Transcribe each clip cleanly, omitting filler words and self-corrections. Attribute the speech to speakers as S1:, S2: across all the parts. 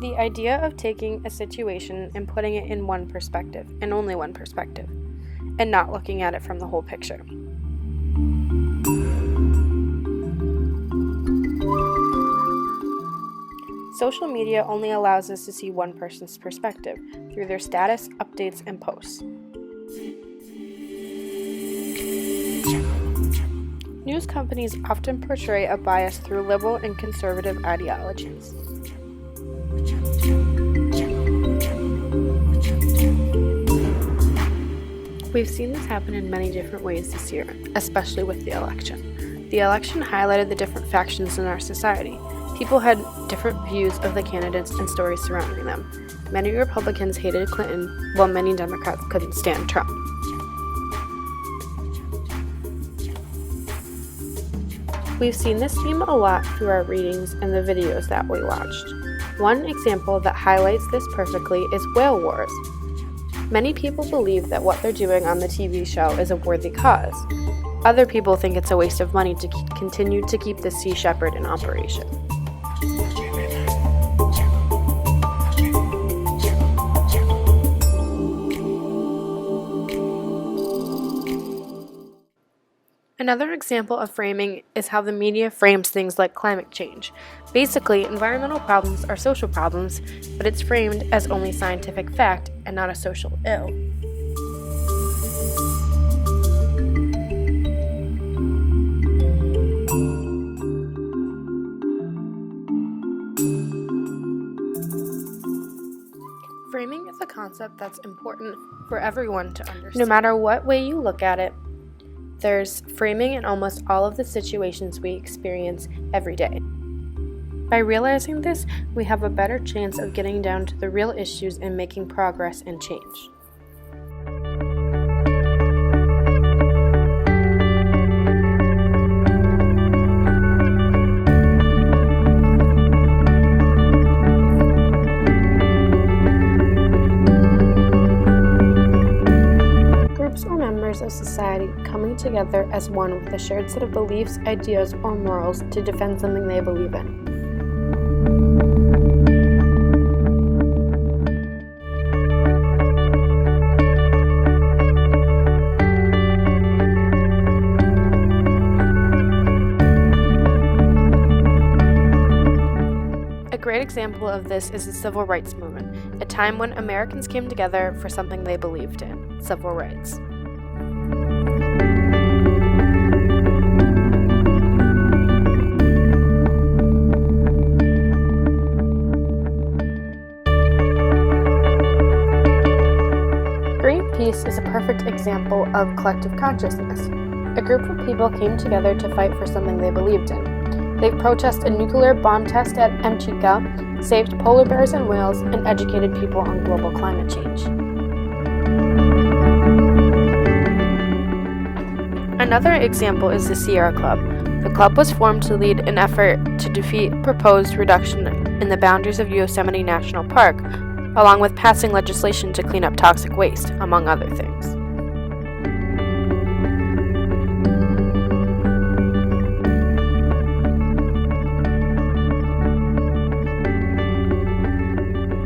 S1: The idea of taking a situation and putting it in one perspective, and only one perspective, and not looking at it from the whole picture. Social media only allows us to see one person's perspective through their status, updates, and posts. News companies often portray a bias through liberal and conservative ideologies. We've seen this happen in many different ways this year, especially with the election. The election highlighted the different factions in our society. People had different views of the candidates and stories surrounding them. Many Republicans hated Clinton, while many Democrats couldn't stand Trump. We've seen this theme a lot through our readings and the videos that we watched. One example that highlights this perfectly is whale wars. Many people believe that what they're doing on the TV show is a worthy cause. Other people think it's a waste of money to continue to keep the Sea Shepherd in operation. Another example of framing is how the media frames things like climate change. Basically, environmental problems are social problems, but it's framed as only scientific fact and not a social ill. Framing is a concept that's important for everyone to understand. No matter what way you look at it, there's framing in almost all of the situations we experience every day. By realizing this, we have a better chance of getting down to the real issues and making progress and change. Groups or members of society coming together as one with a shared set of beliefs, ideas, or morals to defend something they believe in. A great example of this is the Civil Rights Movement, a time when Americans came together for something they believed in, civil rights. Greenpeace is a perfect example of collective consciousness. A group of people came together to fight for something they believed in. They protested a nuclear bomb test at Antarctica, saved polar bears and whales, and educated people on global climate change. Another example is the Sierra Club. The club was formed to lead an effort to defeat proposed reduction in the boundaries of Yosemite National Park, along with passing legislation to clean up toxic waste, among other things.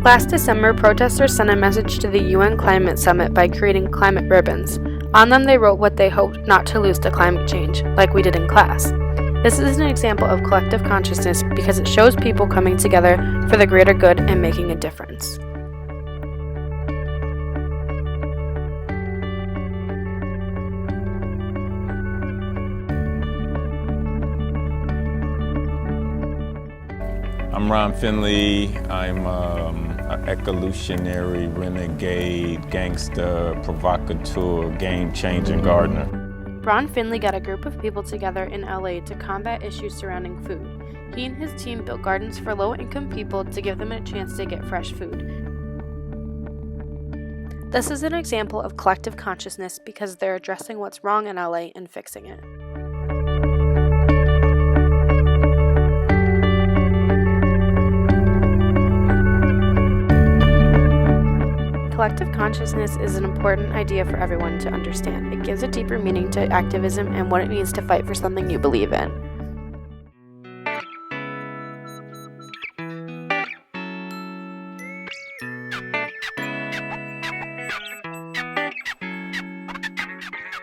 S1: Last December, protesters sent a message to the UN Climate Summit by creating climate ribbons. On them, they wrote what they hoped not to lose to climate change, like we did in class. This is an example of collective consciousness because it shows people coming together for the greater good and making a difference.
S2: I'm Ron Finley. I'm an evolutionary, renegade, gangster, provocateur, game-changing gardener.
S1: Ron Finley got a group of people together in LA to combat issues surrounding food. He and his team built gardens for low-income people to give them a chance to get fresh food. This is an example of collective consciousness because they're addressing what's wrong in LA and fixing it. Collective consciousness is an important idea for everyone to understand. It gives a deeper meaning to activism and what it means to fight for something you believe in.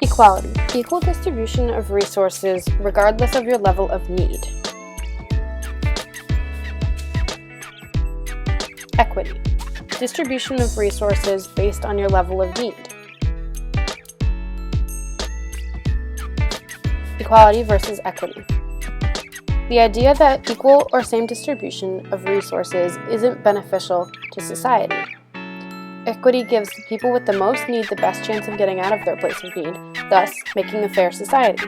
S1: Equality. Equal distribution of resources regardless of your level of need. Equity. Distribution of resources based on your level of need. Equality versus equity. The idea that equal or same distribution of resources isn't beneficial to society. Equity gives the people with the most need the best chance of getting out of their place of need, thus making a fair society.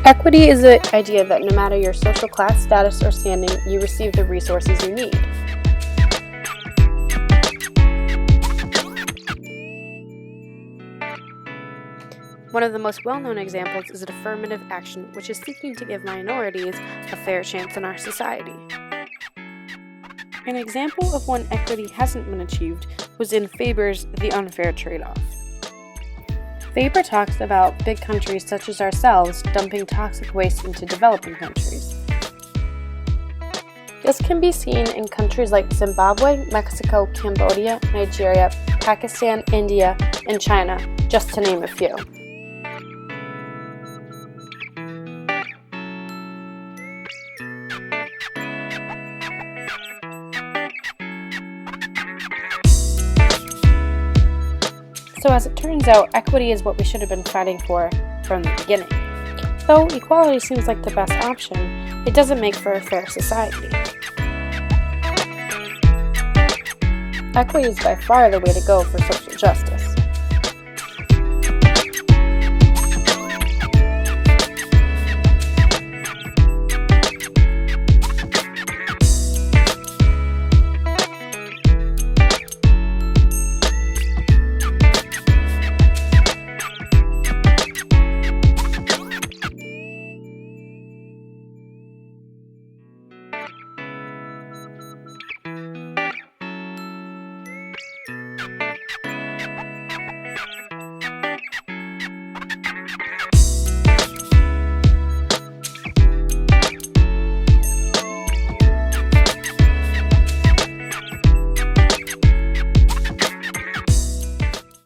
S1: Equity is the idea that no matter your social class, status, or standing, you receive the resources you need. One of the most well-known examples is affirmative action, which is seeking to give minorities a fair chance in our society. An example of when equity hasn't been achieved was in Faber's The Unfair Trade-Off. Faber talks about big countries such as ourselves dumping toxic waste into developing countries. This can be seen in countries like Zimbabwe, Mexico, Cambodia, Nigeria, Pakistan, India, and China, just to name a few. So as it turns out, equity is what we should have been fighting for from the beginning. Though equality seems like the best option, it doesn't make for a fair society. Equity is by far the way to go for social justice.